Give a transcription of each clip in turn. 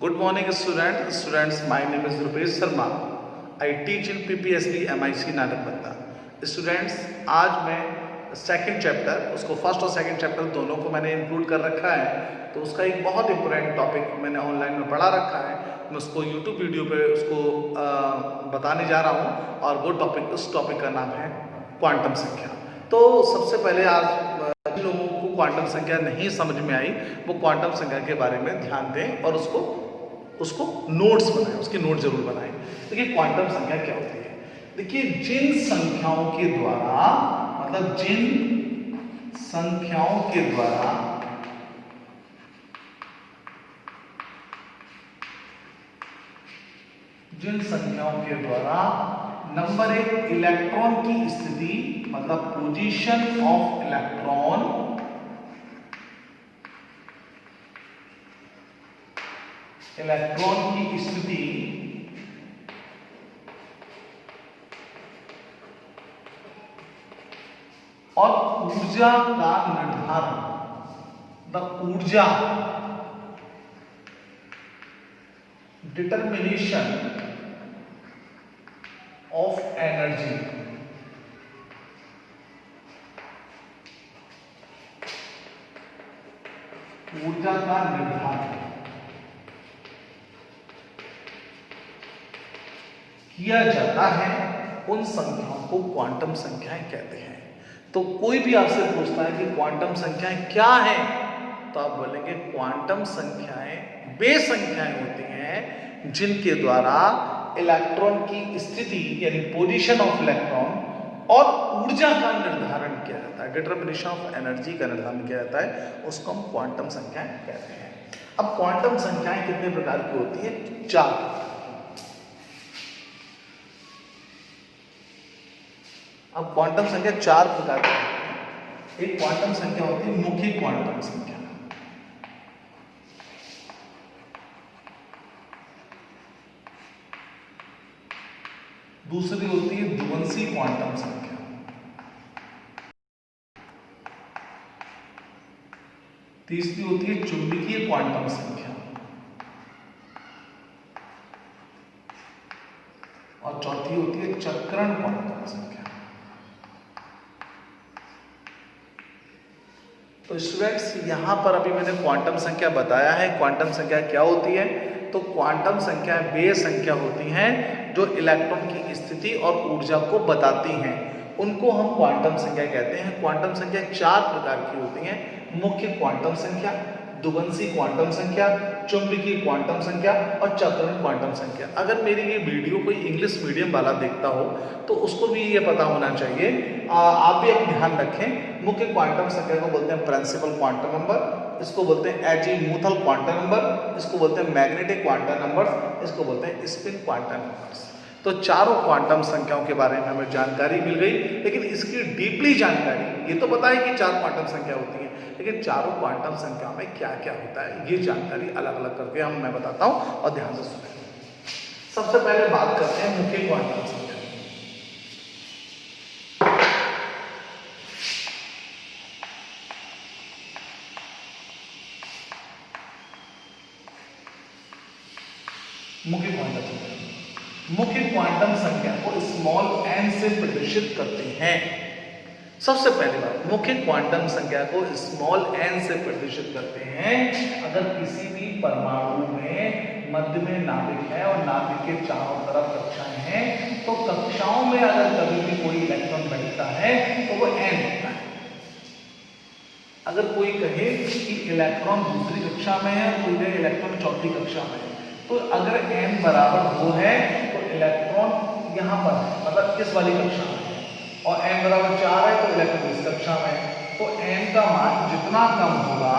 Good morning, students. My name is Rupesh Sharma. I teach in PPSB MIC नाटकबंदा. Students, आज मैं second chapter, उसको first और second chapter दोनों को मैंने इंक्लूड कर रखा है. तो उसका एक बहुत इंपॉर्टेंट टॉपिक मैंने ऑनलाइन में पढ़ा रखा है. मैं उसको यूट्यूब वीडियो पे उसको बताने जा रहा हूँ. और वो टॉपिक, उस टॉपिक का नाम है क्वांटम संख्या. तो सबसे पहले आज जिन लोगों को क्वांटम संख्या नहीं समझ में आई, वो क्वांटम संख्या के बारे में ध्यान दें और उसको नोट्स बनाएं, उसकी नोट जरूर बनाएं. देखिए क्वांटम संख्या क्या होती है. देखिए जिन संख्याओं के द्वारा, मतलब जिन संख्याओं के द्वारा नंबर एक इलेक्ट्रॉन की स्थिति, मतलब पोजीशन ऑफ इलेक्ट्रॉन, की स्थिति और ऊर्जा का निर्धारण, ऊर्जा डिटर्मिनेशन ऑफ एनर्जी, ऊर्जा का निर्धारण किया जाता है, उन संख्याओं को क्वांटम संख्याएं कहते हैं. तो कोई भी आपसे पूछता है कि क्वांटम संख्याएं क्या हैं, तो आप बोलेंगे क्वांटम संख्याएं वे संख्याएं होती हैं जिनके द्वारा इलेक्ट्रॉन की स्थिति यानी पोजीशन ऑफ इलेक्ट्रॉन और ऊर्जा का निर्धारण किया जाता है, डिटर्मिनेशन ऑफ एनर्जी का निर्धारण किया जाता है, उसको हम क्वांटम संख्याएं कहते हैं. अब क्वांटम संख्याएं कितने प्रकार की होती है? 4. अब क्वांटम संख्या 4 प्रकार की होती है. एक क्वांटम संख्या होती है मुख्य क्वांटम संख्या, दूसरी होती है द्विवंशी क्वांटम संख्या, तीसरी होती है चुंबकीय क्वांटम संख्या, और चौथी होती है चक्रण क्वांटम संख्या. तो स्टूडेंट्स यहां पर अभी मैंने क्वांटम संख्या बताया है. क्वांटम संख्या क्या होती है? तो क्वांटम संख्या वे संख्या होती हैं जो इलेक्ट्रॉन की स्थिति और ऊर्जा को बताती हैं, उनको हम क्वांटम संख्या कहते हैं. क्वांटम संख्या 4 प्रकार की होती हैं: मुख्य क्वांटम संख्या, द्विवंशी क्वांटम संख्या, चुंबकीय क्वांटम संख्या और चक्रण क्वांटम संख्या. अगर मेरी ये वीडियो कोई इंग्लिश मीडियम वाला देखता हो तो उसको भी ये पता होना चाहिए. आप भी अपना ध्यान रखें. मुख्य क्वांटम संख्या को बोलते हैं प्रिंसिपल क्वांटम नंबर, इसको बोलते हैं एजीमुथल क्वांटम नंबर, इसको बोलते हैं मैग्नेटिक क्वांटम नंबर, इसको बोलते हैं स्पिन क्वांटम नंबर्स. तो चारों क्वांटम संख्याओं के बारे में हमें जानकारी मिल गई, लेकिन इसकी डीपली जानकारी, ये तो पता है कि 4 क्वांटम संख्या होती है, लेकिन चारों क्वांटम संख्या में क्या क्या होता है ये जानकारी अलग अलग करके मैं बताता हूं और ध्यान से सुनें. सबसे पहले बात करते हैं मुख्य क्वांटम संख्या. मुख्य क्वांटम संख्या को स्मॉल n से प्रदर्शित करते हैं. सबसे पहली बात, मुख्य क्वांटम संख्या को स्मॉल n से प्रदर्शित करते हैं अगर किसी भी परमाणु में मध्य में नाभिक है और नाभिक के चारों तरफ कक्षाएं हैं, तो कक्षाओं में अगर कभी भी कोई इलेक्ट्रॉन बैठता है तो वो n होता है. अगर कोई कहे कि इलेक्ट्रॉन दूसरी कक्षा में है, कोई कहे इलेक्ट्रॉन चौथी कक्षा में है, तो अगर n बराबर 2 है तो इलेक्ट्रॉन यहाँ पर है, मतलब इस वाली कक्षा में है, और n बराबर 4 है तो इलेक्ट्रॉन इस कक्षा में है. तो n का मान जितना कम होगा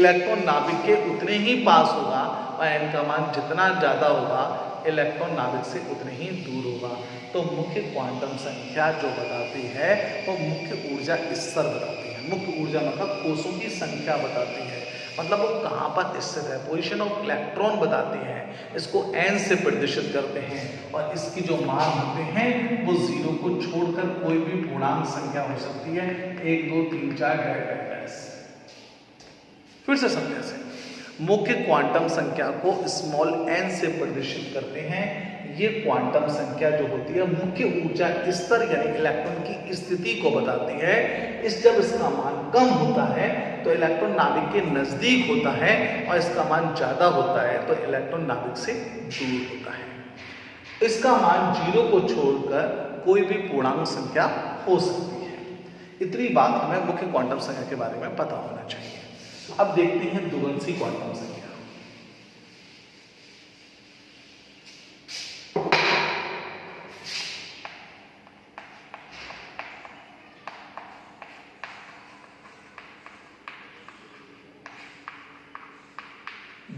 इलेक्ट्रॉन नाभिक के उतने ही पास होगा, और n का मान जितना ज्यादा होगा इलेक्ट्रॉन नाभिक से उतने ही दूर होगा. तो मुख्य क्वांटम संख्या जो बताती है वो मुख्य ऊर्जा स्तर बताती है. मुख्य ऊर्जा मतलब कोषों की संख्या बताती है, मतलब वो कहाँ पर स्थित है, पोजीशन ऑफ इलेक्ट्रॉन बताती है. इसको n से प्रदर्शित करते हैं और इसकी जो मान होते हैं वो 0 को छोड़कर कोई भी पूर्णांक संख्या हो सकती है, 1 2 3 4 डैश. फिर से समझे से मुख्य क्वांटम संख्या को स्मॉल n से प्रदर्शित करते हैं। ये क्वांटम संख्या जो होती है मुख्य ऊर्जा स्तर यानी इलेक्ट्रॉन की स्थिति को बताती है। जब इसका मान कम होता है तो इलेक्ट्रॉन नाभिक के नजदीक होता है और इसका मान ज्यादा होता है तो इलेक्ट्रॉन नाभिक से दूर होता है। इसका मान 0 को छोड़कर कोई भी पूर्णांक संख्या हो सकती है। इतनी बात हमें मुख्य क्वांटम संख्या के बारे में पता होना चाहिए। अब देखते हैं द्विवंशी क्वांटम संख्या।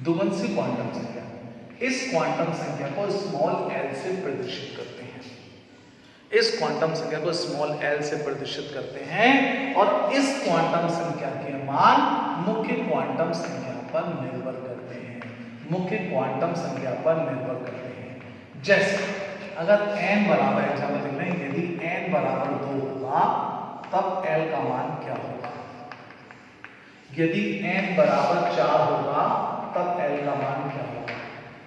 द्विवंशी क्वांटम संख्या, इस क्वांटम संख्या को स्मॉल l से प्रदर्शित करते हैं। इस क्वांटम संख्या को स्मॉल l से प्रदर्शित करते हैं और इस क्वांटम संख्या के मान मुख्य क्वांटम संख्या पर निर्भर करते हैं। मुख्य क्वांटम संख्या पर निर्भर करते हैं। जैसे अगर n बराबर, एग्जाम्पल देख रहे हैं, यदि n बराबर 2 होगा तब l का मान क्या होगा। यदि n बराबर 4 होगा तब l का मान क्या होगा।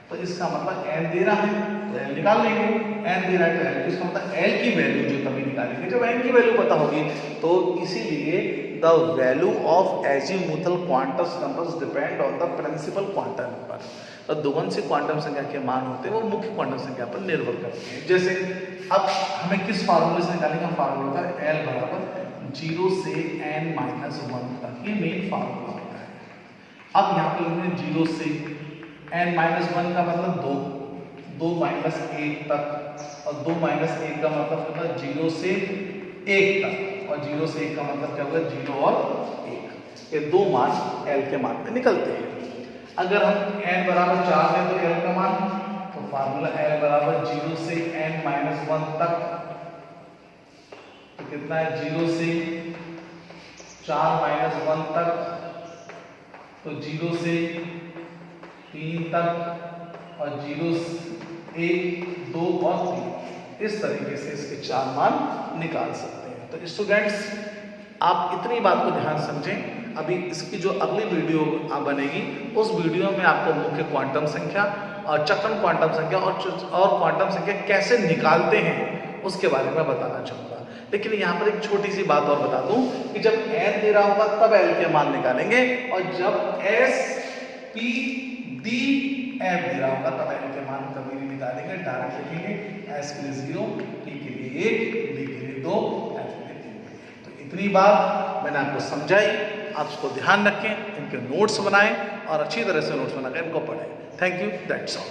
तो इसका मतलब n दे रहा है तो l निकाल लेंगे, n दे रहा है तो l, इसका मतलब l की वैल्यू जो तभी निकालेंगे जब n की वैल्यू पता होगी। तो इसीलिए the value of azimuthal quantum numbers depend on the principal quantum number. तो द्विवंशी क्वांटम संख्या के मान होते हैं वो मुख्य क्वांटम संख्या पर निर्भर करते हैं। जैसे अब हमें किस फार्मूले से निकालेंगे, हम फार्मूला होता है l बराबर 0 से n-1 तक, ये मेन फार्मूला होता है। अब यहाँ पे लिखेंगे 0 से n-1 का मतलब 2, 2 माइनस 1 तक, और 2 माइनस 1 का मतलब होता है 0 से 1 तक, और 0 से 1 का मतलब क्या होगा 0 और 1। ये दो मान l के मान में निकलते हैं। अगर हम n बराबर 4 दें तो l का मान, तो फार्मूला l बराबर 0 से n-1 तक, तो कितना है 0 से 4-1 तक, तो 0 से 3 तक, और 0 1 2 और 3, इस तरीके से इसके 4 मान निकाल सकते हैं। तो स्टूडेंट्स आप इतनी बात को ध्यान समझें। अभी इसकी जो अगली वीडियो बनेगी उस वीडियो में आपको मुख्य क्वांटम संख्या और चक्रण क्वांटम संख्या और क्वांटम संख्या कैसे निकालते हैं उसके बारे में बताना चाहूँगा। लेकिन यहाँ पर एक छोटी सी बात और बता दूं कि जब n दे रहा होगा तब l के मान निकालेंगे, और जब s p d f दे रहा होगा तब l के मान कभी नहीं निकालेंगे, डायरेक्ट लिखेंगे s के लिए 0, t के लिए 1, d के लिए 2, f के लिए 3। तो इतनी बात मैंने आपको समझाई, आप इसको ध्यान रखें, इनके नोट्स बनाएं और अच्छी तरह से नोट्स बनाकर इनको पढ़ें। Thank you, that's all.